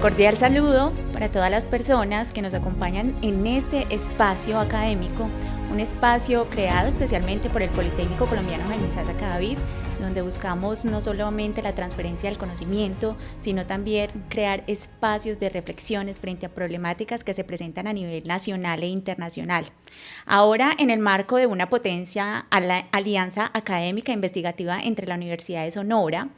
Cordial saludo para todas las personas que nos acompañan en este espacio académico, un espacio creado especialmente por el Politécnico Colombiano Jaime Sasa Cadavid, donde buscamos no solamente la transferencia del conocimiento, sino también crear espacios de reflexiones frente a problemáticas que se presentan a nivel nacional e internacional. Ahora, en el marco de una potencia a la alianza académica e investigativa entre la Universidad de Sonora,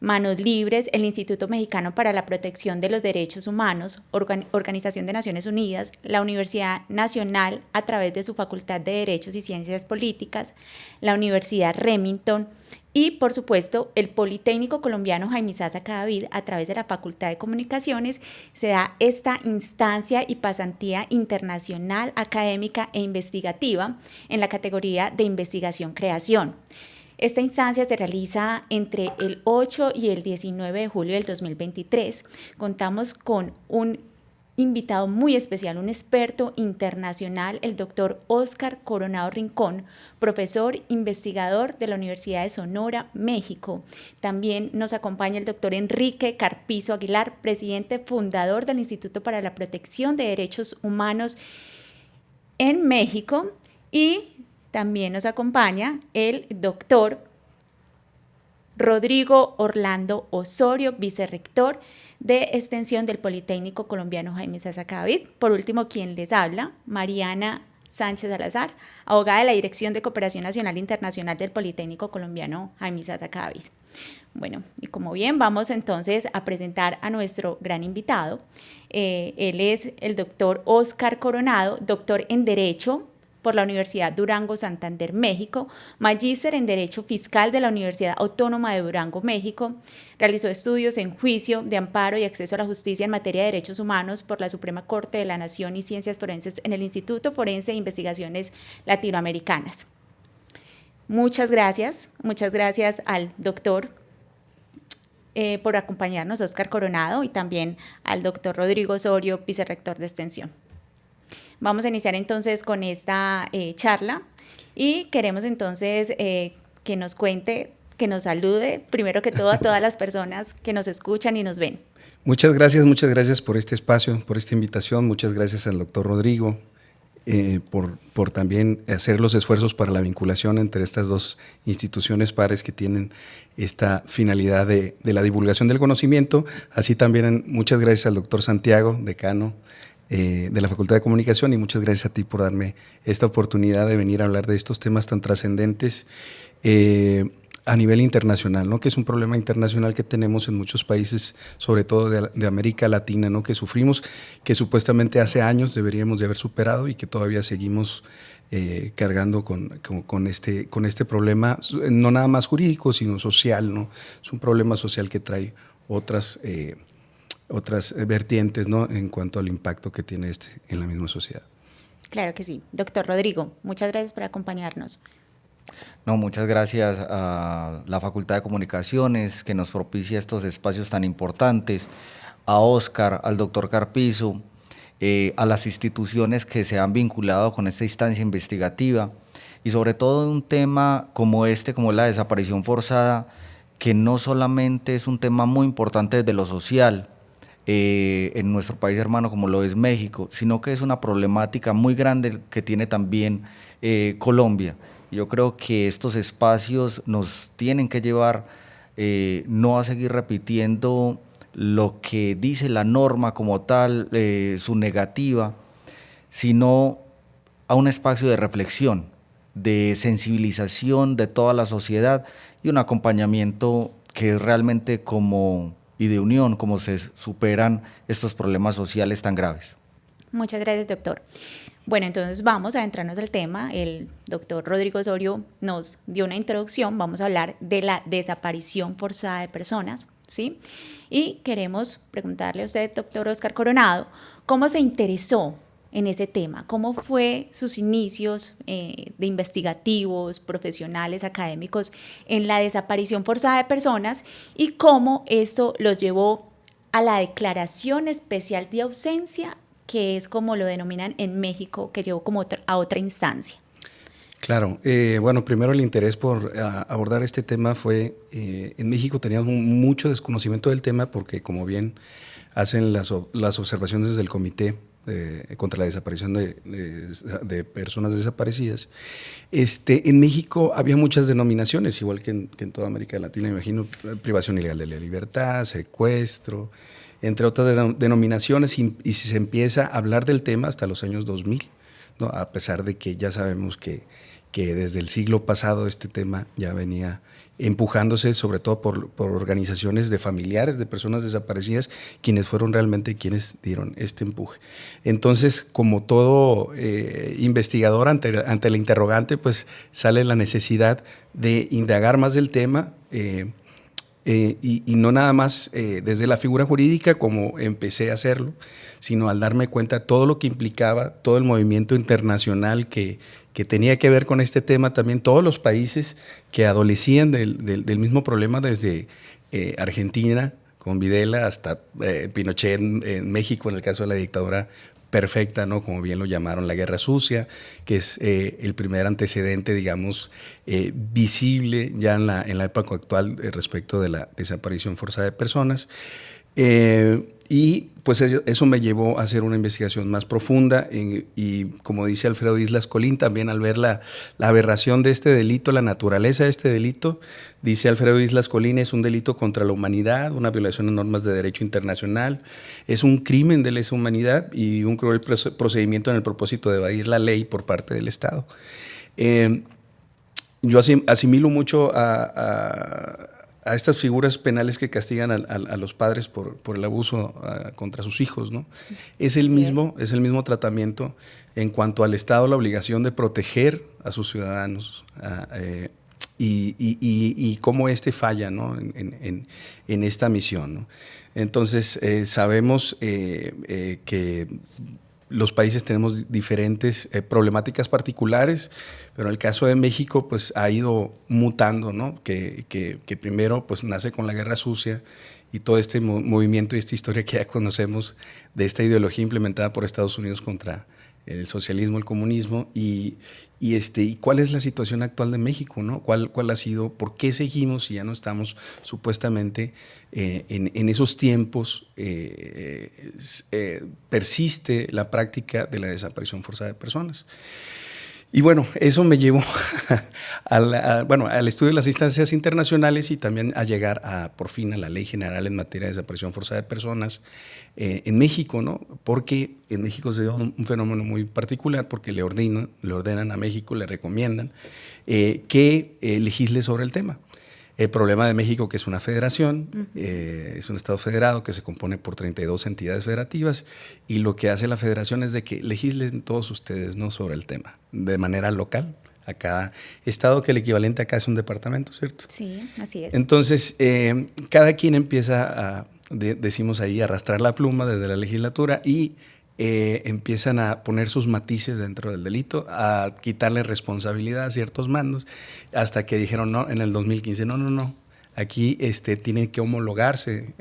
Manos Libres, el Instituto Mexicano para la Protección de los Derechos Humanos, Organización de Naciones Unidas, la Universidad Nacional a través de su Facultad de Derechos y Ciencias Políticas, la Universidad Remington y, por supuesto, el Politécnico Colombiano Jaime Sasa Cadavid a través de la Facultad de Comunicaciones, se da esta instancia y pasantía internacional, académica e investigativa en la categoría de investigación-creación. Esta instancia se realiza entre el 8 y el 19 de julio del 2023. Contamos con un invitado muy especial, un experto internacional, el doctor Óscar Coronado Rincón, profesor investigador de la Universidad de Sonora, México. También nos acompaña el doctor Enrique Carpizo Aguilar, presidente fundador del Instituto para la Protección de Derechos Humanos en México, y también nos acompaña el doctor Rodrigo Orlando Osorio, vicerrector de extensión del Politécnico Colombiano Jaime Sasa Cadavid. Por último, quien les habla, Mariana Sánchez Salazar, abogada de la Dirección de Cooperación Nacional e Internacional del Politécnico Colombiano Jaime Sasa Cadavid. Bueno, y como bien, vamos entonces a presentar a nuestro gran invitado. Él es el doctor Óscar Coronado, doctor en Derecho por la Universidad Durango Santander, México, magíster en Derecho Fiscal de la Universidad Autónoma de Durango, México, realizó estudios en juicio de amparo y acceso a la justicia en materia de derechos humanos por la Suprema Corte de la Nación y Ciencias Forenses en el Instituto Forense de Investigaciones Latinoamericanas. Muchas gracias al doctor por acompañarnos, Óscar Coronado, y también al doctor Rodrigo Osorio, vicerrector de extensión. Vamos a iniciar entonces con esta charla y queremos entonces que nos cuente, que nos salude, primero que todo, a todas las personas que nos escuchan y nos ven. Muchas gracias por este espacio, por esta invitación. Muchas gracias al doctor Rodrigo por también hacer los esfuerzos para la vinculación entre estas dos instituciones pares que tienen esta finalidad de la divulgación del conocimiento. Así también muchas gracias al doctor Santiago, decano de la Facultad de Comunicación, y muchas gracias a ti por darme esta oportunidad de venir a hablar de estos temas tan trascendentes a nivel internacional, ¿no? Que es un problema internacional que tenemos en muchos países, sobre todo de América Latina, ¿no? Que sufrimos, que supuestamente hace años deberíamos de haber superado y que todavía seguimos cargando con este problema, no nada más jurídico, sino social, ¿no? Es un problema social que trae otras vertientes, ¿no? En cuanto al impacto que tiene en la misma sociedad. Claro que sí. Doctor Rodrigo, muchas gracias por acompañarnos. No, muchas gracias a la Facultad de Comunicaciones que nos propicia estos espacios tan importantes, a Óscar, al doctor Carpizo, a las instituciones que se han vinculado con esta instancia investigativa, y sobre todo un tema como como la desaparición forzada, que no solamente es un tema muy importante desde lo social, en nuestro país hermano como lo es México, sino que es una problemática muy grande que tiene también Colombia. Yo creo que estos espacios nos tienen que llevar no a seguir repitiendo lo que dice la norma como tal, su negativa, sino a un espacio de reflexión, de sensibilización de toda la sociedad y un acompañamiento que es realmente y de unión, como se superan estos problemas sociales tan graves. Muchas gracias, doctor. Bueno, entonces vamos a adentrarnos al tema. El doctor Rodrigo Osorio nos dio una introducción. Vamos a hablar de la desaparición forzada de personas, ¿sí? Y queremos preguntarle a usted, doctor Óscar Coronado, ¿cómo se interesó en ese tema? ¿Cómo fue sus inicios de investigativos, profesionales, académicos en la desaparición forzada de personas y cómo esto los llevó a la declaración especial de ausencia, que es como lo denominan en México, que llevó como a otra instancia? Claro, bueno, primero el interés por abordar este tema fue, en México teníamos mucho desconocimiento del tema porque, como bien hacen las observaciones del Comité contra la desaparición de personas desaparecidas. En México había muchas denominaciones, igual que en toda América Latina, imagino, privación ilegal de la libertad, secuestro, entre otras denominaciones, y se empieza a hablar del tema hasta los años 2000, ¿no? A pesar de que ya sabemos que desde el siglo pasado este tema ya venía empujándose, sobre todo por organizaciones de familiares de personas desaparecidas, quienes fueron realmente quienes dieron este empuje. Entonces, como todo investigador ante la interrogante, pues sale la necesidad de indagar más del tema, y no nada más desde la figura jurídica, como empecé a hacerlo, sino al darme cuenta de todo lo que implicaba, todo el movimiento internacional que tenía que ver con este tema, también todos los países que adolecían del mismo problema, desde Argentina con Videla hasta Pinochet en México, en el caso de la dictadura perfecta, ¿no? Como bien lo llamaron, la guerra sucia, que es el primer antecedente, digamos, visible ya en la época actual respecto de la desaparición forzada de personas. Y pues eso me llevó a hacer una investigación más profunda y, como dice Alfredo Islas Colín, también al ver la aberración de este delito, la naturaleza de este delito, dice Alfredo Islas Colín, es un delito contra la humanidad, una violación a normas de derecho internacional, es un crimen de lesa humanidad y un cruel procedimiento en el propósito de evadir la ley por parte del Estado. Yo asimilo mucho a estas figuras penales que castigan a los padres por el abuso contra sus hijos, ¿no? Es el mismo tratamiento en cuanto al Estado, la obligación de proteger a sus ciudadanos, y cómo falla, ¿no? en esta misión, ¿no? Entonces, sabemos que los países tenemos diferentes problemáticas particulares, pero en el caso de México pues ha ido mutando, ¿no? Que primero pues nace con la guerra sucia y todo este movimiento y esta historia que ya conocemos de esta ideología implementada por Estados Unidos contra el socialismo, el comunismo, y cuál es la situación actual de México, ¿no? ¿Cuál ha sido? ¿Por qué seguimos si ya no estamos supuestamente en esos tiempos? Persiste la práctica de la desaparición forzada de personas. Y bueno, eso me llevó al estudio de las instancias internacionales y también a llegar por fin a la Ley General en materia de desaparición forzada de personas en México, ¿no? Porque en México se dio un fenómeno muy particular, porque le ordenan a México, le recomiendan que legisle sobre el tema. El problema de México, que es una federación, es un estado federado que se compone por 32 entidades federativas, y lo que hace la federación es de que legislen todos ustedes, ¿no? sobre el tema, de manera local, a cada estado, que el equivalente acá es un departamento, ¿cierto? Sí, así es. Entonces, cada quien empieza decimos ahí, a arrastrar la pluma desde la legislatura y empiezan a poner sus matices dentro del delito, a quitarle responsabilidad a ciertos mandos, hasta que dijeron, no, en el 2015, no, aquí tiene que homologarse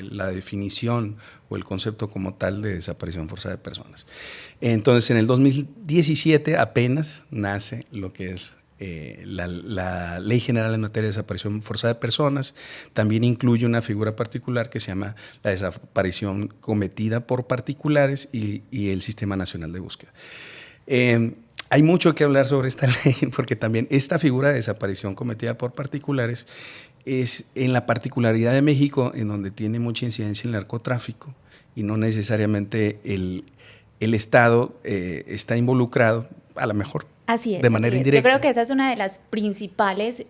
la definición o el concepto como tal de desaparición forzada de personas. Entonces, en el 2017 apenas nace lo que es la Ley General en materia de desaparición forzada de personas. También incluye una figura particular que se llama la desaparición cometida por particulares y el Sistema Nacional de Búsqueda. Hay mucho que hablar sobre esta ley, porque también esta figura de desaparición cometida por particulares es en la particularidad de México, en donde tiene mucha incidencia el narcotráfico y no necesariamente el Estado está involucrado, a lo mejor así es, de manera indirecta. Yo creo que esa es una de las principales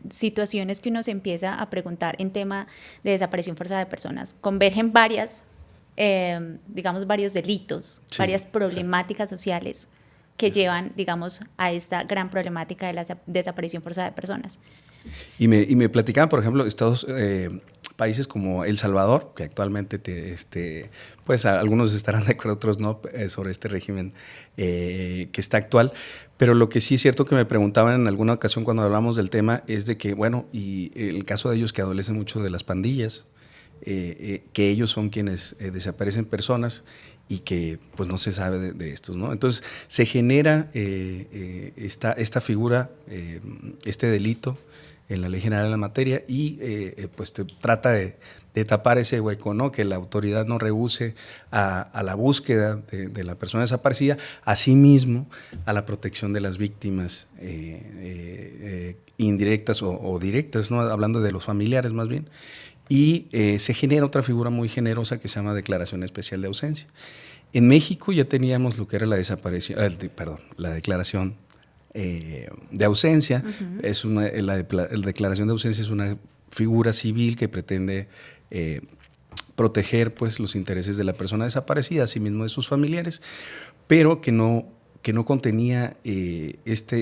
situaciones que uno se empieza a preguntar en tema de desaparición forzada de personas. Convergen varios delitos, sí, varias problemáticas sociales que llevan, digamos, a esta gran problemática de la desaparición forzada de personas. Y me platicaban, por ejemplo, países como El Salvador, que actualmente pues algunos estarán de acuerdo, otros no, sobre este régimen que está actual, pero lo que sí es cierto que me preguntaban en alguna ocasión cuando hablamos del tema es de que, bueno, y el caso de ellos que adolecen mucho de las pandillas, que ellos son quienes desaparecen personas y que pues no se sabe de estos, ¿no? Entonces se genera esta figura, este delito, en la Ley General de la materia y pues trata de tapar ese hueco, ¿no? Que la autoridad no rehúse a la búsqueda de la persona desaparecida, asimismo a la protección de las víctimas indirectas o directas, ¿no? Hablando de los familiares más bien. Y se genera otra figura muy generosa que se llama declaración especial de ausencia. En México ya teníamos lo que era la declaración de ausencia. La declaración de ausencia es una figura civil que pretende proteger pues, los intereses de la persona desaparecida, asimismo de sus familiares, pero que no contenía esta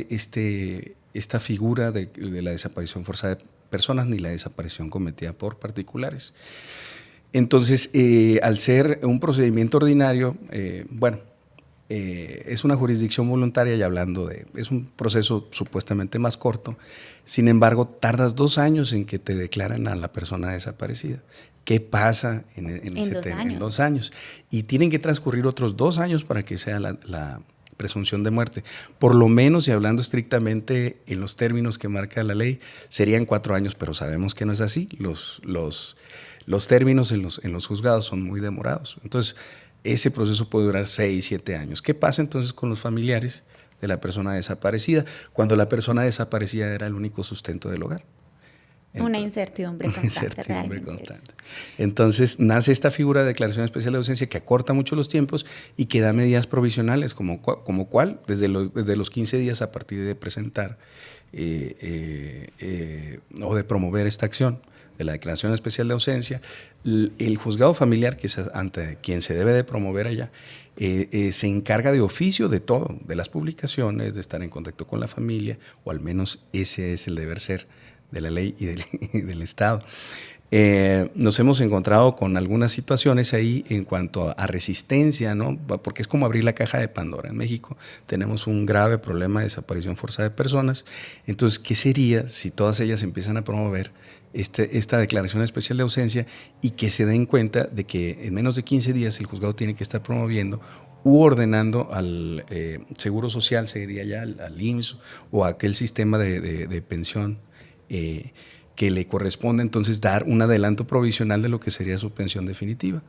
figura de la desaparición forzada de personas ni la desaparición cometida por particulares. Entonces, al ser un procedimiento ordinario, es una jurisdicción voluntaria y es un proceso supuestamente más corto, sin embargo, tardas 2 años en que te declaran a la persona desaparecida. ¿Qué pasa en ese tema? En 2 años. Y tienen que transcurrir otros 2 años para que sea la presunción de muerte. Por lo menos, y hablando estrictamente en los términos que marca la ley, serían 4 años, pero sabemos que no es así. Los términos en los juzgados son muy demorados. Entonces, ese proceso puede durar 6, 7 años. ¿Qué pasa entonces con los familiares de la persona desaparecida cuando la persona desaparecida era el único sustento del hogar? Una incertidumbre constante. Entonces nace esta figura de declaración especial de ausencia que acorta mucho los tiempos y que da medidas provisionales, como cuál, desde los 15 días a partir de presentar o de promover esta acción de la declaración especial de ausencia. El juzgado familiar, que es ante quien se debe de promover allá, se encarga de oficio de todo, de las publicaciones, de estar en contacto con la familia, o al menos ese es el deber ser de la ley y del Estado. Nos hemos encontrado con algunas situaciones ahí en cuanto a resistencia, ¿no? Porque es como abrir la caja de Pandora. En México tenemos un grave problema de desaparición forzada de personas. Entonces, ¿qué sería si todas ellas empiezan a promover esta declaración especial de ausencia y que se den cuenta de que en menos de 15 días el juzgado tiene que estar promoviendo u ordenando al Seguro Social, se diría ya, al IMSS o a aquel sistema de pensión que le corresponde entonces dar un adelanto provisional de lo que sería su pensión definitiva?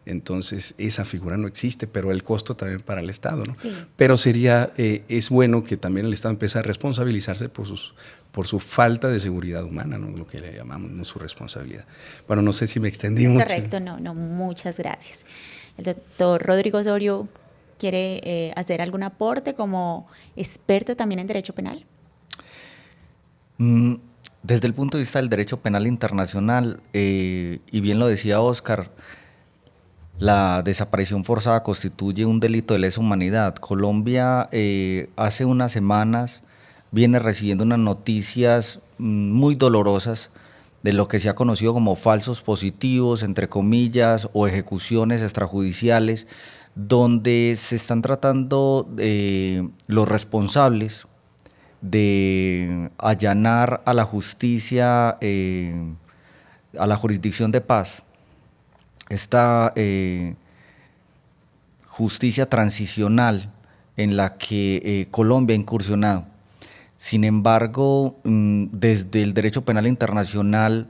Entonces esa figura no existe, pero el costo también para el Estado, ¿no? Sí. Pero es bueno que también el Estado empiece a responsabilizarse por su falta de seguridad humana, ¿no? Lo que le llamamos, no su responsabilidad. Bueno, no sé si me extendí mucho. Correcto, no, muchas gracias. El doctor Rodrigo Osorio quiere hacer algún aporte como experto también en derecho penal. Desde el punto de vista del derecho penal internacional, y bien lo decía Óscar, la desaparición forzada constituye un delito de lesa humanidad. Colombia hace unas semanas viene recibiendo unas noticias muy dolorosas de lo que se ha conocido como falsos positivos, entre comillas, o ejecuciones extrajudiciales, donde se están tratando los responsables de allanar a la justicia, a la jurisdicción de paz, esta justicia transicional en la que Colombia ha incursionado. Sin embargo, desde el derecho penal internacional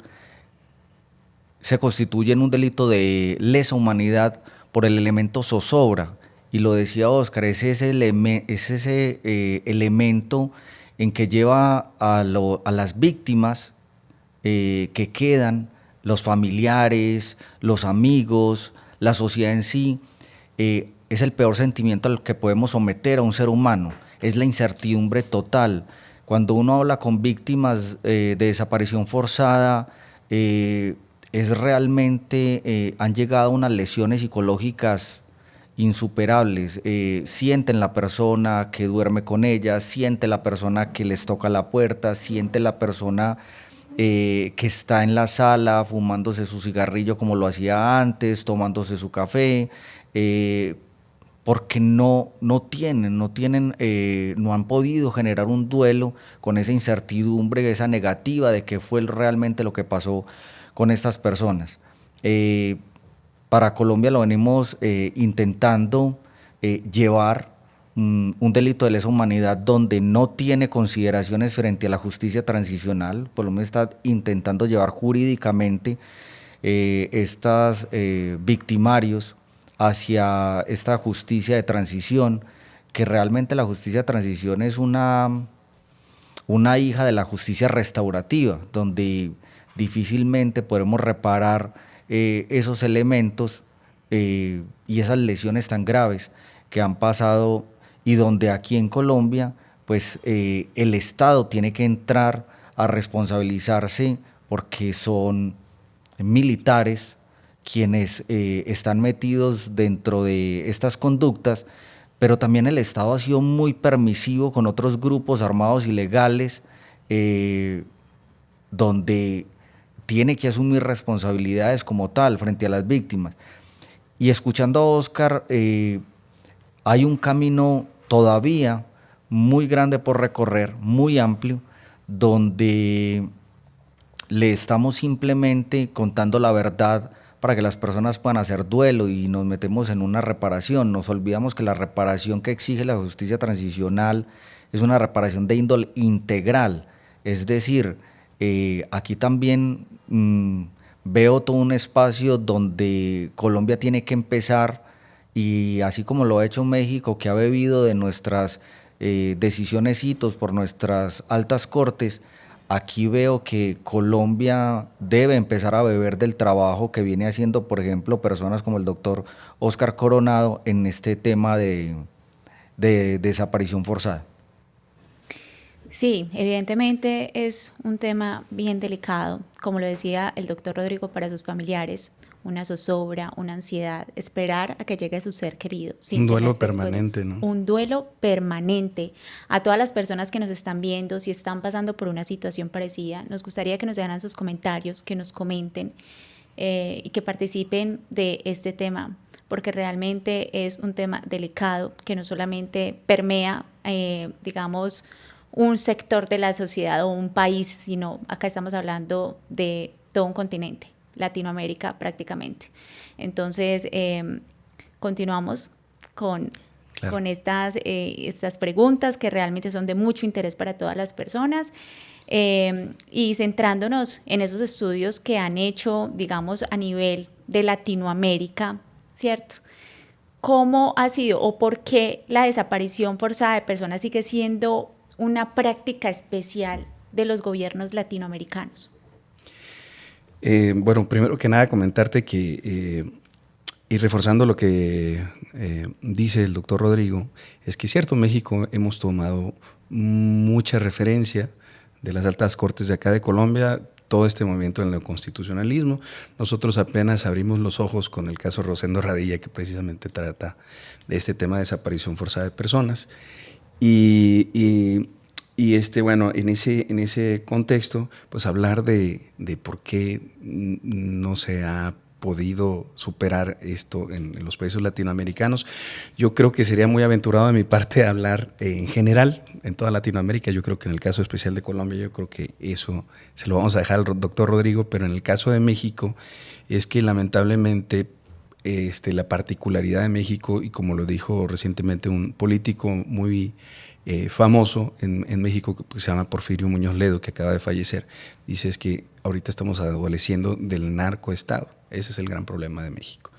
se constituye en un delito de lesa humanidad por el elemento zozobra, y lo decía Óscar, es ese elemento en que lleva a las víctimas que quedan, los familiares, los amigos, la sociedad en sí, es el peor sentimiento al que podemos someter a un ser humano, es la incertidumbre total. Cuando uno habla con víctimas de desaparición forzada, es realmente, han llegado a unas lesiones psicológicas insuperables. Sienten la persona que duerme con ellas, siente la persona que les toca la puerta, siente la persona que está en la sala fumándose su cigarrillo como lo hacía antes, tomándose su café, porque no han podido generar un duelo con esa incertidumbre, esa negativa de qué fue realmente lo que pasó con estas personas. Para Colombia lo venimos intentando llevar un delito de lesa humanidad donde no tiene consideraciones frente a la justicia transicional. Colombia está intentando llevar jurídicamente estos victimarios hacia esta justicia de transición, que realmente la justicia de transición es una hija de la justicia restaurativa, donde difícilmente podemos reparar esos elementos y esas lesiones tan graves que han pasado, y donde aquí en Colombia pues el Estado tiene que entrar a responsabilizarse porque son militares quienes están metidos dentro de estas conductas, pero también el Estado ha sido muy permisivo con otros grupos armados ilegales, donde tiene que asumir responsabilidades como tal frente a las víctimas. Y escuchando a Óscar, hay un camino todavía muy grande por recorrer, muy amplio, donde le estamos simplemente contando la verdad para que las personas puedan hacer duelo, y nos metemos en una reparación. Nos olvidamos que la reparación que exige la justicia transicional es una reparación de índole integral. Es decir, aquí también veo todo un espacio donde Colombia tiene que empezar, y así como lo ha hecho México, que ha bebido de nuestras decisiones hitos por nuestras altas cortes, aquí veo que Colombia debe empezar a beber del trabajo que viene haciendo, por ejemplo, personas como el doctor Óscar Coronado en este tema de desaparición forzada. Sí, evidentemente es un tema bien delicado, como lo decía el doctor Rodrigo, para sus familiares, una zozobra, una ansiedad, esperar a que llegue su ser querido. Un duelo permanente, ¿no? Un duelo permanente. A todas las personas que nos están viendo, si están pasando por una situación parecida, nos gustaría que nos dejaran sus comentarios, que nos comenten y que participen de este tema, porque realmente es un tema delicado que no solamente permea, digamos, un sector de la sociedad o un país, sino acá estamos hablando de todo un continente, Latinoamérica prácticamente. Entonces, continuamos con estas preguntas que realmente son de mucho interés para todas las personas, y centrándonos en esos estudios que han hecho, digamos, a nivel de Latinoamérica, ¿cierto? ¿Cómo ha sido o por qué la desaparición forzada de personas sigue siendo una práctica especial de los gobiernos latinoamericanos? Bueno, primero que nada comentarte que, y reforzando lo que dice el doctor Rodrigo, es que es cierto, en México hemos tomado mucha referencia de las altas cortes de acá de Colombia, todo este movimiento en el constitucionalismo. Nosotros apenas abrimos los ojos con el caso Rosendo Radilla, que precisamente trata de este tema de desaparición forzada de personas. Bueno, en ese contexto, pues hablar de por qué no se ha podido superar esto en los países latinoamericanos, yo creo que sería muy aventurado de mi parte hablar en general, en toda Latinoamérica. Yo creo que en el caso especial de Colombia, yo creo que eso se lo vamos a dejar al doctor Rodrigo, pero en el caso de México, es que lamentablemente la particularidad de México, y como lo dijo recientemente un político muy famoso en México, que se llama Porfirio Muñoz Ledo, que acaba de fallecer, dice es que ahorita estamos adoleciendo del narcoestado. Ese es el gran problema de México.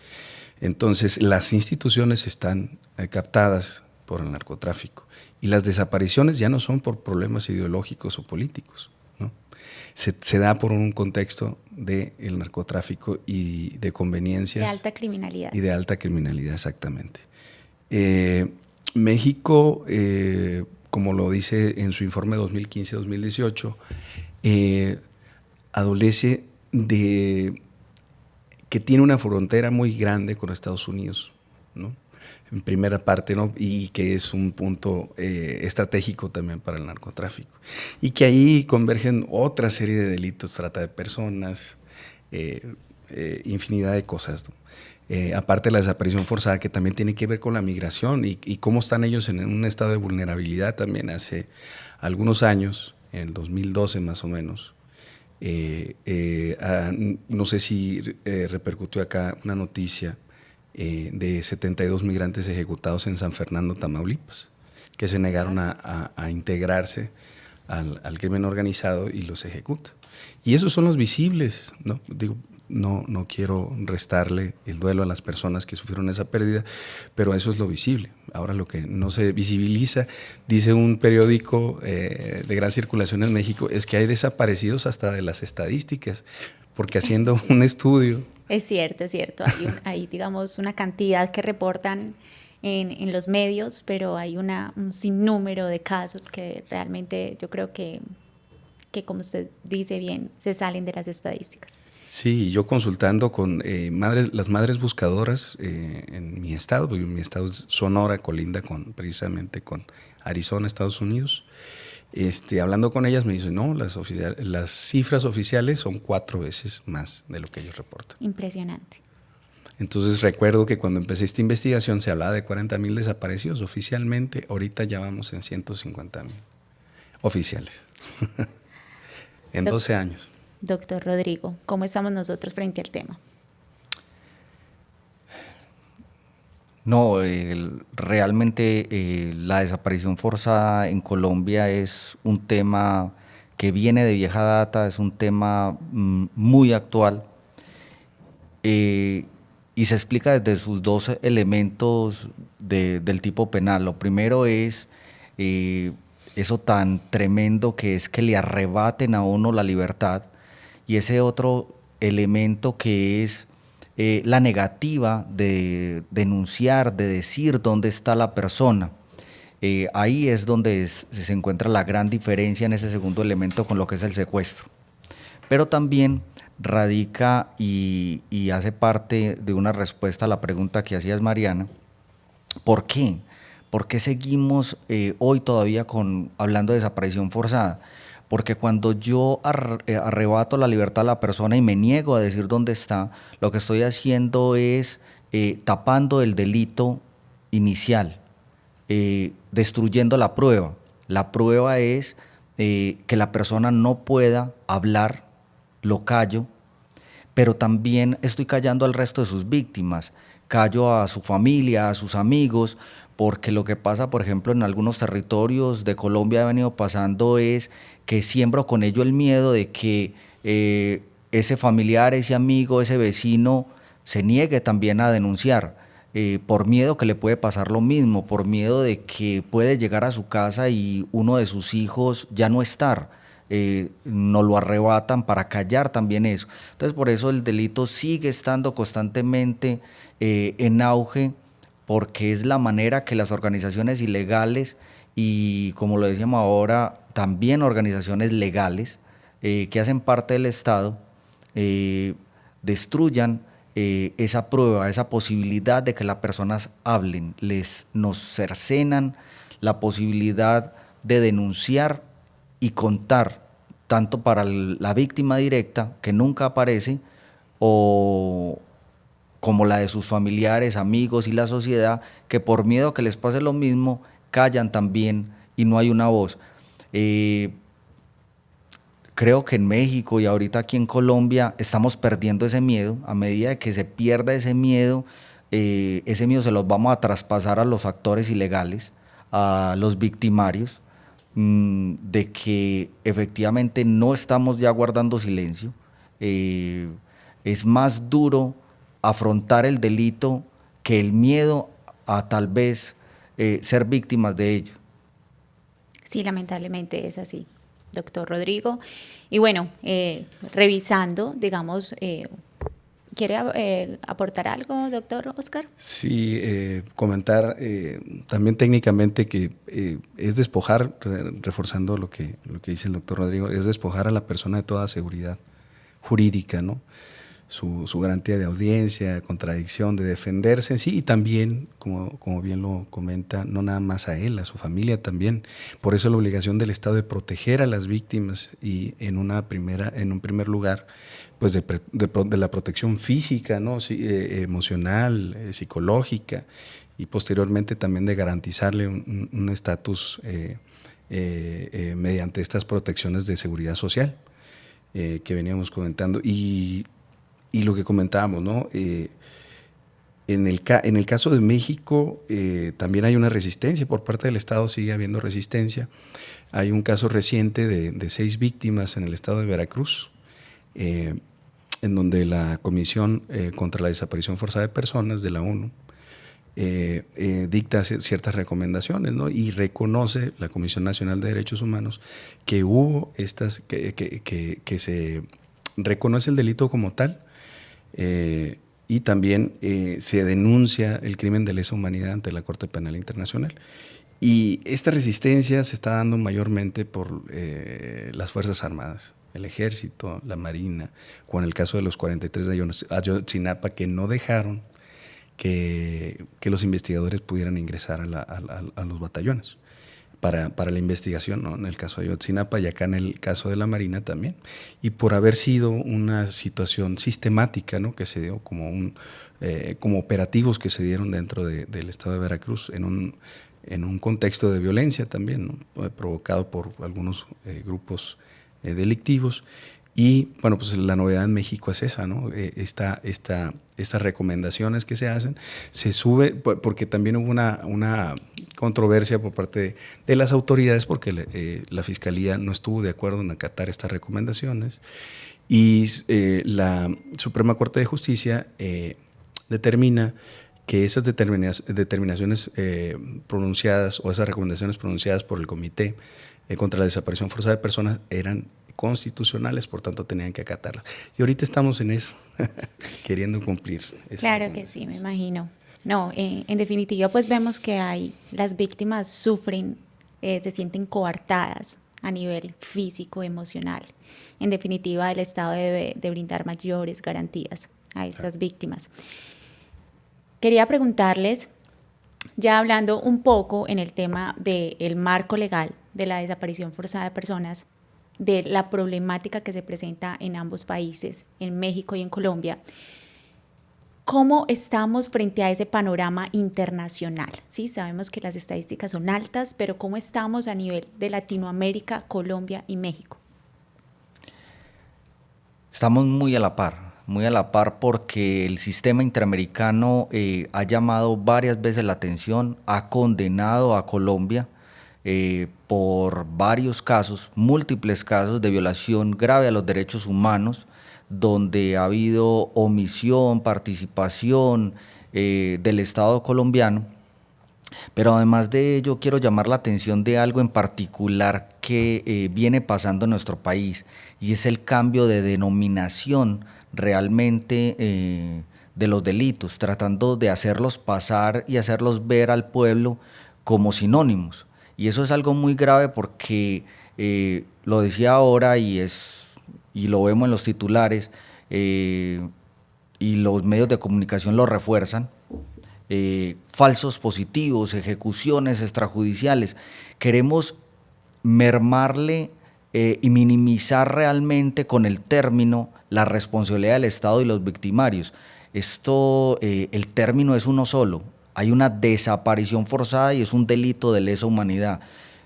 Entonces, las instituciones están captadas por el narcotráfico, y las desapariciones ya no son por problemas ideológicos o políticos, ¿no? Se da por un contexto del narcotráfico y de conveniencias. De alta criminalidad. Y de alta criminalidad, exactamente. México, como lo dice en su informe 2015-2018, adolece de que tiene una frontera muy grande con Estados Unidos, ¿no? En primera parte, ¿no? Y que es un punto estratégico también para el narcotráfico. Y que ahí convergen otra serie de delitos, trata de personas, infinidad de cosas, ¿no? Aparte de la desaparición forzada, que también tiene que ver con la migración y cómo están ellos en un estado de vulnerabilidad también. Hace algunos años, en el 2012 más o menos, no sé si repercutió acá una noticia de 72 migrantes ejecutados en San Fernando, Tamaulipas, que se negaron a integrarse al crimen organizado y los ejecuta. Y esos son los visibles, ¿no? Digo, no quiero restarle el duelo a las personas que sufrieron esa pérdida, pero eso es lo visible. Ahora lo que no se visibiliza, dice un periódico de gran circulación en México, es que hay desaparecidos hasta de las estadísticas, porque haciendo un estudio... Es cierto. Hay digamos, una cantidad que reportan en los medios, pero hay un sinnúmero de casos que realmente yo creo que como usted dice bien, se salen de las estadísticas. Sí, yo consultando con las madres buscadoras en mi estado, porque mi estado es Sonora, colinda precisamente con Arizona, Estados Unidos. Hablando con ellas me dicen, no, las cifras oficiales son 4 veces más de lo que ellos reportan. Impresionante. Entonces recuerdo que cuando empecé esta investigación se hablaba de 40,000 desaparecidos oficialmente, ahorita ya vamos en 150,000 oficiales, en 12 años. Doctor Rodrigo, ¿cómo estamos nosotros frente al tema? No, realmente la desaparición forzada en Colombia es un tema que viene de vieja data, es un tema muy actual y se explica desde sus 2 elementos del tipo penal. Lo primero es eso tan tremendo que es que le arrebaten a uno la libertad, y ese otro elemento que es la negativa de denunciar, de decir dónde está la persona. Ahí es donde se encuentra la gran diferencia en ese segundo elemento con lo que es el secuestro. Pero también radica y hace parte de una respuesta a la pregunta que hacías, Mariana. ¿Por qué? ¿Por qué seguimos hoy todavía hablando de desaparición forzada? Porque cuando yo arrebato la libertad a la persona y me niego a decir dónde está, lo que estoy haciendo es tapando el delito inicial, destruyendo la prueba. La prueba es que la persona no pueda hablar, lo callo, pero también estoy callando al resto de sus víctimas, callo a su familia, a sus amigos, porque lo que pasa, por ejemplo, en algunos territorios de Colombia ha venido pasando es que siembro con ello el miedo de que ese familiar, ese amigo, ese vecino se niegue también a denunciar, por miedo que le puede pasar lo mismo, por miedo de que puede llegar a su casa y uno de sus hijos ya no estar. Nos lo arrebatan para callar también eso. Entonces, por eso el delito sigue estando constantemente en auge, porque es la manera que las organizaciones ilegales y, como lo decíamos ahora, también organizaciones legales que hacen parte del Estado destruyan esa prueba, esa posibilidad de que las personas hablen, nos cercenan la posibilidad de denunciar y contar, tanto para la víctima directa, que nunca aparece, como la de sus familiares, amigos y la sociedad, que por miedo a que les pase lo mismo, callan también y no hay una voz. Creo que en México y ahorita aquí en Colombia estamos perdiendo ese miedo. A medida que se pierda ese miedo se los vamos a traspasar a los actores ilegales, a los victimarios, de que efectivamente no estamos ya guardando silencio. Es más duro afrontar el delito que el miedo a tal vez ser víctimas de ello. Sí, lamentablemente es así, doctor Rodrigo. Y bueno, revisando, digamos, ¿quiere aportar algo, doctor Oscar? Sí, comentar también técnicamente que es despojar, reforzando lo que dice el doctor Rodrigo, es despojar a la persona de toda seguridad jurídica, ¿no? Su garantía de audiencia, contradicción, de defenderse en sí, y también, como bien lo comenta, no nada más a él, a su familia también. Por eso la obligación del Estado de proteger a las víctimas y en un primer lugar, pues de la protección física, ¿no? Sí, emocional, psicológica, y posteriormente también de garantizarle un estatus mediante estas protecciones de seguridad social que veníamos comentando. Y lo que comentábamos, ¿no? En el caso de México también hay una resistencia por parte del Estado, sigue habiendo resistencia. Hay un caso reciente de 6 víctimas en el estado de Veracruz, en donde la Comisión contra la Desaparición Forzada de Personas de la ONU dicta ciertas recomendaciones, ¿no? Y reconoce la Comisión Nacional de Derechos Humanos que hubo que se reconoce el delito como tal, y también se denuncia el crimen de lesa humanidad ante la Corte Penal Internacional. Y esta resistencia se está dando mayormente por las Fuerzas Armadas, el Ejército, la Marina, con el caso de los 43 de Ayotzinapa, que no dejaron que los investigadores pudieran ingresar a los batallones para la investigación, ¿no? En el caso de Ayotzinapa y acá en el caso de la Marina también. Y por haber sido una situación sistemática, ¿no? Que se dio como operativos que se dieron dentro del estado de Veracruz en un contexto de violencia también, ¿no? Provocado por algunos grupos delictivos. Y bueno, pues la novedad en México es esa, ¿no? Estas recomendaciones que se hacen, se sube, porque también hubo una controversia por parte de las autoridades, porque la Fiscalía no estuvo de acuerdo en acatar estas recomendaciones, y la Suprema Corte de Justicia determina que esas determinaciones pronunciadas, o esas recomendaciones pronunciadas por el Comité contra la Desaparición Forzada de Personas eran constitucionales, por tanto tenían que acatarlas. Y ahorita estamos en eso, queriendo cumplir. Claro que sí, me imagino. No, en definitiva, pues vemos que las víctimas sufren, se sienten coartadas a nivel físico, emocional. En definitiva, el Estado debe de brindar mayores garantías a estas víctimas. Quería preguntarles, ya hablando un poco en el tema del marco legal de la desaparición forzada de personas, de la problemática que se presenta en ambos países, en México y en Colombia, ¿cómo estamos frente a ese panorama internacional? Sí, sabemos que las estadísticas son altas, pero ¿cómo estamos a nivel de Latinoamérica, Colombia y México? Estamos muy a la par porque el sistema interamericano ha llamado varias veces la atención, ha condenado a Colombia por varios casos, múltiples casos de violación grave a los derechos humanos, donde ha habido omisión, participación del Estado colombiano. Pero además de ello, quiero llamar la atención de algo en particular que viene pasando en nuestro país, y es el cambio de denominación realmente de los delitos, tratando de hacerlos pasar y hacerlos ver al pueblo como sinónimos. Y eso es algo muy grave porque, lo decía ahora y lo vemos en los titulares, y los medios de comunicación lo refuerzan, falsos positivos, ejecuciones extrajudiciales. Queremos mermarle y minimizar realmente con el término la responsabilidad del Estado y los victimarios. El término es uno solo. Hay una desaparición forzada y es un delito de lesa humanidad.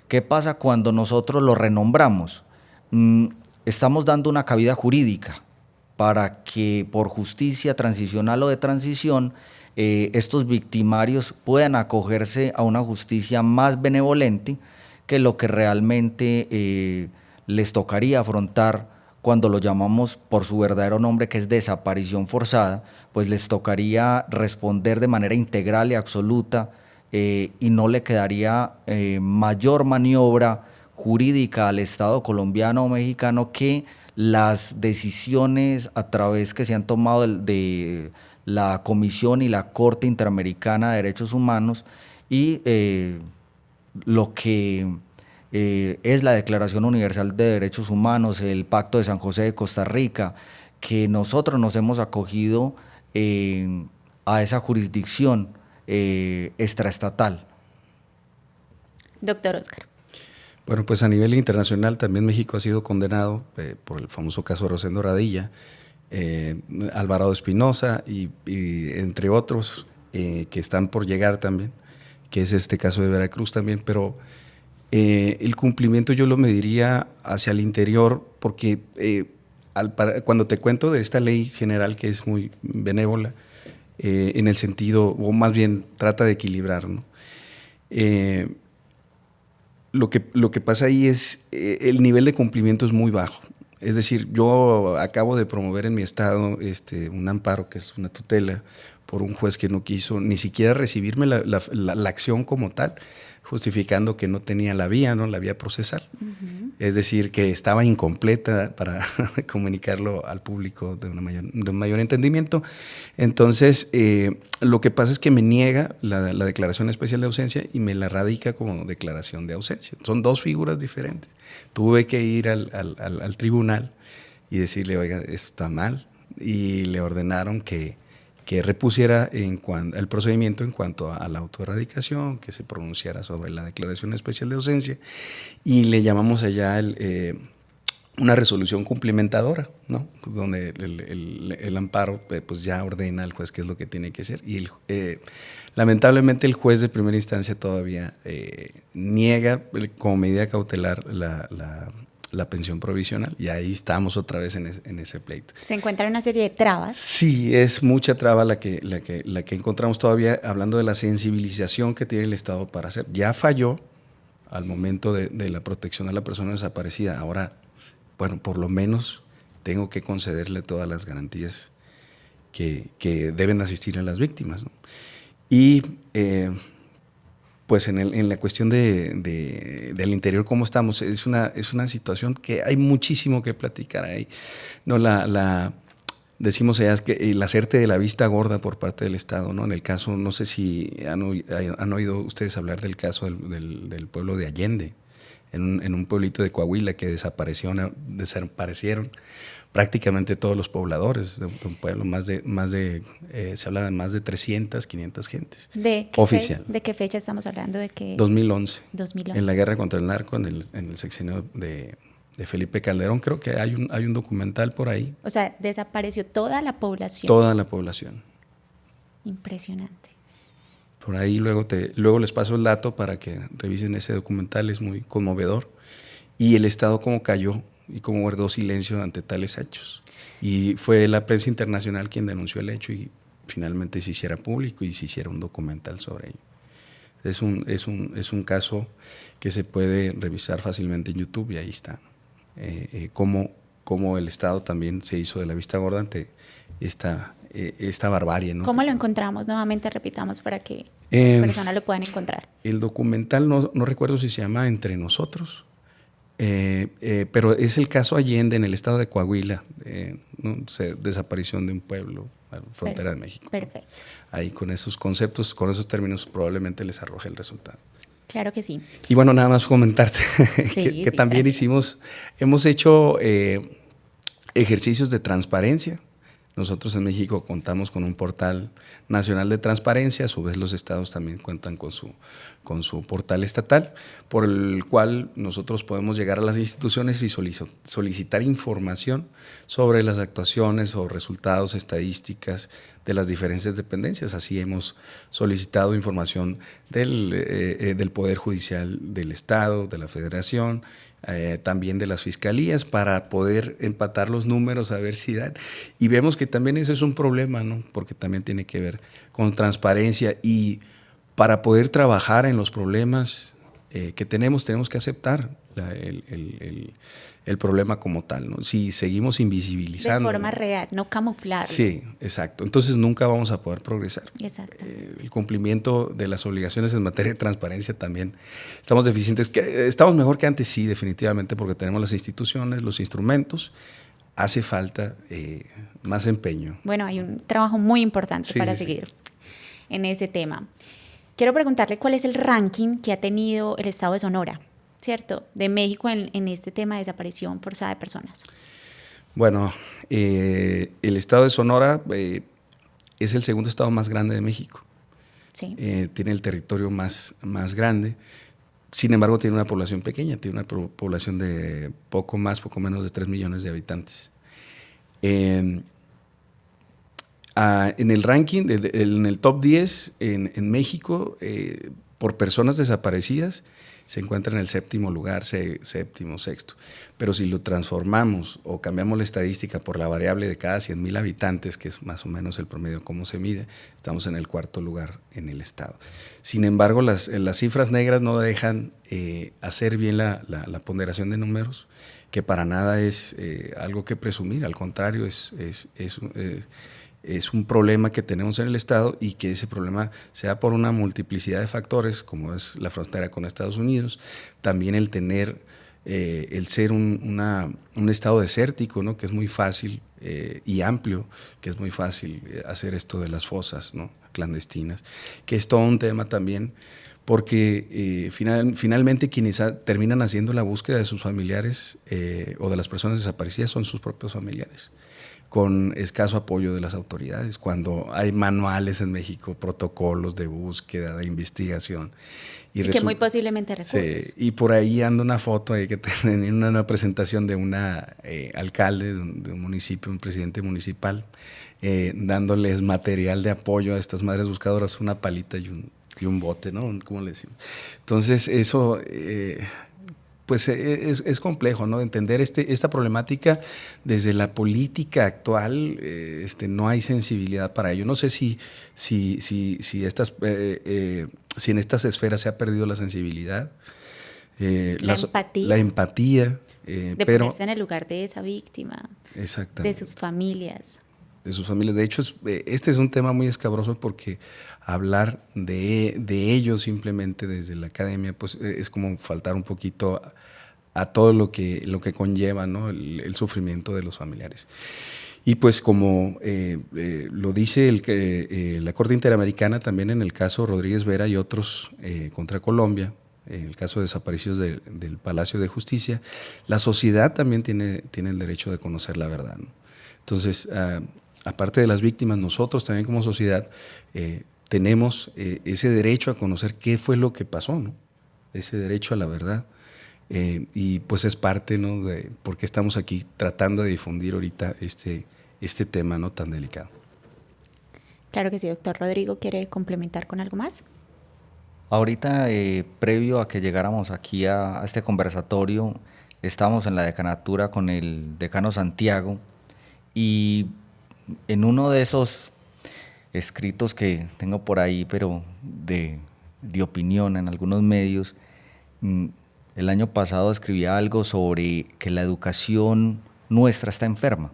¿Qué pasa cuando nosotros lo renombramos? Estamos dando una cabida jurídica para que por justicia transicional o de transición estos victimarios puedan acogerse a una justicia más benevolente que lo que realmente les tocaría afrontar cuando lo llamamos por su verdadero nombre, que es desaparición forzada. Pues les tocaría responder de manera integral y absoluta, y no le quedaría mayor maniobra jurídica al Estado colombiano o mexicano que las decisiones a través que se han tomado de la Comisión y la Corte Interamericana de Derechos Humanos y lo que es la Declaración Universal de Derechos Humanos, el Pacto de San José de Costa Rica, que nosotros nos hemos acogido a esa jurisdicción extraestatal. Doctor Oscar. Bueno, pues a nivel internacional también México ha sido condenado por el famoso caso de Rosendo Radilla, Alvarado Espinosa y entre otros que están por llegar también, que es este caso de Veracruz también, pero el cumplimiento yo lo mediría hacia el interior, porque cuando te cuento de esta ley general que es muy benévola, en el sentido, o más bien trata de equilibrar, ¿no? Lo que pasa ahí es el nivel de cumplimiento es muy bajo. Es decir, yo acabo de promover en mi estado un amparo, que es una tutela, por un juez que no quiso ni siquiera recibirme la acción como tal, justificando que no tenía la vía, ¿no? La vía procesal. Es decir, que estaba incompleta para comunicarlo al público de un mayor entendimiento. Entonces, lo que pasa es que me niega la declaración especial de ausencia y me la radica como declaración de ausencia. Son dos figuras diferentes. Tuve que ir al tribunal y decirle, oiga, esto está mal, y le ordenaron que repusiera el procedimiento en cuanto a la autoerradicación, que se pronunciara sobre la declaración especial de ausencia, y le llamamos allá una resolución cumplimentadora, ¿no? Donde el amparo pues ya ordena al juez qué es lo que tiene que hacer, y lamentablemente el juez de primera instancia todavía niega como medida cautelar la pensión provisional, y ahí estamos otra vez en ese pleito. Se encuentran una serie de trabas. Sí, es mucha traba la que encontramos todavía, hablando de la sensibilización que tiene el Estado para hacer. Ya falló al momento de la protección a la persona desaparecida. Ahora, bueno, por lo menos tengo que concederle todas las garantías que deben asistir a las víctimas, ¿no? Y pues en la cuestión del interior, ¿cómo estamos? Es una situación que hay muchísimo que platicar ahí. No, decimos allá que el hacerte de la vista gorda por parte del Estado, ¿no? En el caso, no sé si han oído ustedes hablar del caso del pueblo de Allende, en un pueblito de Coahuila que desaparecieron prácticamente todos los pobladores de un pueblo, se habla de más de 300, 500 gentes. ¿De qué fecha estamos hablando? 2011. 2011. En la guerra contra el narco, en el sexenio de Felipe Calderón, creo que hay un documental por ahí. O sea, desapareció toda la población. Toda la población. Impresionante. Por ahí luego les paso el dato para que revisen ese documental, es muy conmovedor. Y el Estado cómo cayó y cómo guardó silencio ante tales hechos. Y fue la prensa internacional quien denunció el hecho y finalmente se hiciera público y se hiciera un documental sobre ello. Es un caso que se puede revisar fácilmente en YouTube y ahí está. Cómo el Estado también se hizo de la vista gorda ante esta barbarie, ¿no? ¿Cómo lo encontramos? Nuevamente repitamos para que las personas lo puedan encontrar. El documental no recuerdo si se llama Entre Nosotros, pero es el caso Allende en el estado de Coahuila, ¿no? Desaparición de un pueblo a la frontera de México. Perfecto. Ahí con esos conceptos, con esos términos probablemente les arroje el resultado. Claro que sí. Y bueno, nada más comentarte Sí, que también hemos hecho ejercicios de transparencia. Nosotros en México contamos con un portal nacional de transparencia, a su vez los estados también cuentan con su portal estatal, por el cual nosotros podemos llegar a las instituciones y solicitar información sobre las actuaciones o resultados, estadísticas de las diferentes dependencias. Así hemos solicitado información del Poder Judicial del Estado, de la Federación, también de las fiscalías, para poder empatar los números, a ver si dan. Y vemos que también ese es un problema, ¿no? Porque también tiene que ver con transparencia, y para poder trabajar en los problemas que tenemos que aceptar el problema como tal, ¿no? Si seguimos invisibilizando. De forma real, no camuflarlo. Sí, exacto. Entonces nunca vamos a poder progresar. Exacto. El cumplimiento de las obligaciones en materia de transparencia también estamos deficientes. Estamos mejor que antes, sí, definitivamente, porque tenemos las instituciones, los instrumentos. Hace falta más empeño. Bueno, hay un trabajo muy importante para seguir en ese tema. Quiero preguntarle cuál es el ranking que ha tenido el estado de Sonora, ¿cierto?, de México en este tema de desaparición forzada de personas. Bueno, el estado de Sonora es el segundo estado más grande de México. Sí. Tiene el territorio más grande. Sin embargo, tiene una población pequeña, tiene una población de poco menos de 3 millones de habitantes. En el ranking, en el top 10 en México, por personas desaparecidas se encuentra en el 7º lugar, 7º, 6º. Pero si lo transformamos o cambiamos la estadística por la variable de cada 100,000 habitantes, que es más o menos el promedio cómo se mide, estamos en el 4º lugar en el estado. Sin embargo, las cifras negras no dejan hacer bien la ponderación de números, que para nada es algo que presumir, al contrario, es un problema que tenemos en el estado, y que ese problema sea por una multiplicidad de factores, como es la frontera con Estados Unidos, también el tener, el ser un estado desértico, ¿no? Que es muy fácil y amplio, que es muy fácil hacer esto de las fosas, ¿no? Clandestinas, que es todo un tema también, porque finalmente quienes terminan haciendo la búsqueda de sus familiares o de las personas desaparecidas son sus propios familiares, con escaso apoyo de las autoridades, cuando hay manuales en México, protocolos de búsqueda, de investigación. Y que muy posiblemente recursos. Sí, y por ahí anda una foto ahí que tenía una presentación de una alcalde de un municipio, un presidente municipal, dándoles material de apoyo a estas madres buscadoras, una palita y un bote, ¿no? ¿Cómo le decimos? Entonces, eso... pues es complejo, ¿no? Entender esta problemática desde la política actual, no hay sensibilidad para ello. No sé si en estas esferas se ha perdido la sensibilidad, la empatía, de ponerse en el lugar de esa víctima, de sus familias. De sus familias. De hecho, este es un tema muy escabroso, porque hablar de ellos simplemente desde la academia, pues es como faltar un poquito a todo lo que conlleva, ¿no? el sufrimiento de los familiares. Y pues como lo dice la Corte Interamericana, también en el caso Rodríguez Vera y otros contra Colombia, en el caso de desaparecidos del Palacio de Justicia, la sociedad también tiene el derecho de conocer la verdad, ¿no? Entonces, aparte de las víctimas, nosotros también como sociedad tenemos ese derecho a conocer qué fue lo que pasó, ¿no? Ese derecho a la verdad. Y pues es parte, ¿no? de por qué estamos aquí tratando de difundir ahorita este tema, ¿no? Tan delicado. Claro que sí, doctor Rodrigo. ¿Quiere complementar con algo más? Ahorita, previo a que llegáramos aquí a este conversatorio, estábamos en la decanatura con el decano Santiago, y en uno de esos escritos que tengo por ahí, pero de opinión en algunos medios, el año pasado escribía algo sobre que la educación nuestra está enferma.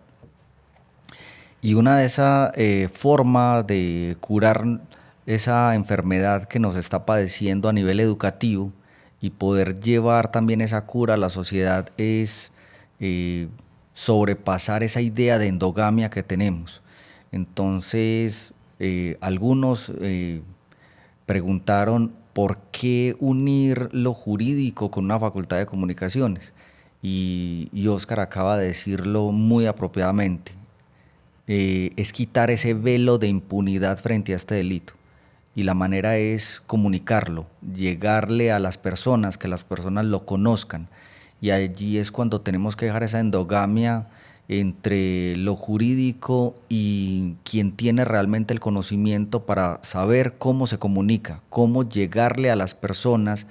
Y una de esas formas de curar esa enfermedad que nos está padeciendo a nivel educativo y poder llevar también esa cura a la sociedad es sobrepasar esa idea de endogamia que tenemos. Entonces, algunos preguntaron por qué unir lo jurídico con una facultad de comunicaciones. Y Óscar acaba de decirlo muy apropiadamente. Es quitar ese velo de impunidad frente a este delito. Y la manera es comunicarlo, llegarle a las personas, que las personas lo conozcan. Y allí es cuando tenemos que dejar esa endogamia entre lo jurídico y quien tiene realmente el conocimiento para saber cómo se comunica, cómo llegarle a las personas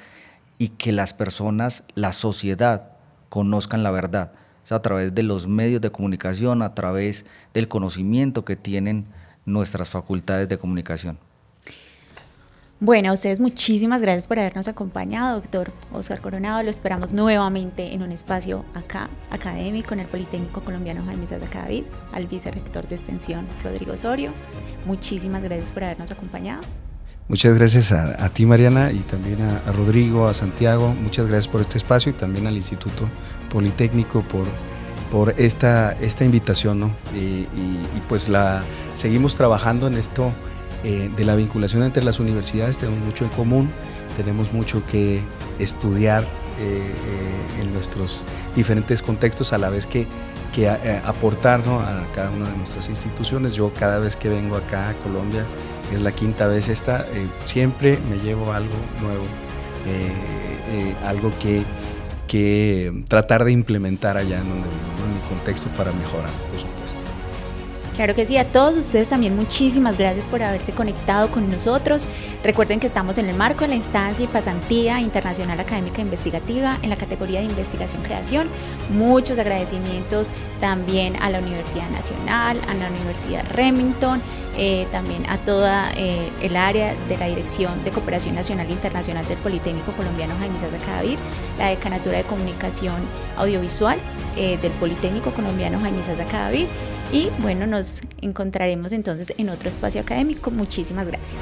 y que las personas, la sociedad, conozcan la verdad. O sea, a través de los medios de comunicación, a través del conocimiento que tienen nuestras facultades de comunicación. Bueno, a ustedes muchísimas gracias por habernos acompañado, doctor Óscar Coronado. Lo esperamos nuevamente en un espacio acá, académico, en el Politécnico Colombiano Jaime Isaac David, al vicerrector de Extensión, Rodrigo Osorio. Muchísimas gracias por habernos acompañado. Muchas gracias a ti, Mariana, y también a Rodrigo, a Santiago. Muchas gracias por este espacio, y también al Instituto Politécnico por esta invitación, ¿no? Y pues seguimos trabajando en esto de la vinculación entre las universidades. Tenemos mucho en común, tenemos mucho que estudiar en nuestros diferentes contextos, a la vez que aportar, ¿no? A cada una de nuestras instituciones. Yo cada vez que vengo acá a Colombia, es la 5ª vez esta, siempre me llevo algo nuevo, algo que tratar de implementar allá en mi contexto para mejorar, por supuesto. Claro que sí, a todos ustedes también muchísimas gracias por haberse conectado con nosotros. Recuerden que estamos en el marco de la instancia y pasantía internacional académica investigativa en la categoría de investigación-creación. Muchos agradecimientos también a la Universidad Nacional, a la Universidad Remington, también a toda el área de la Dirección de Cooperación Nacional e Internacional del Politécnico Colombiano Jaime Isaza Cadavid, la Decanatura de Comunicación Audiovisual del Politécnico Colombiano Jaime Isaza Cadavid. Y bueno, nos encontraremos entonces en otro espacio académico. Muchísimas gracias.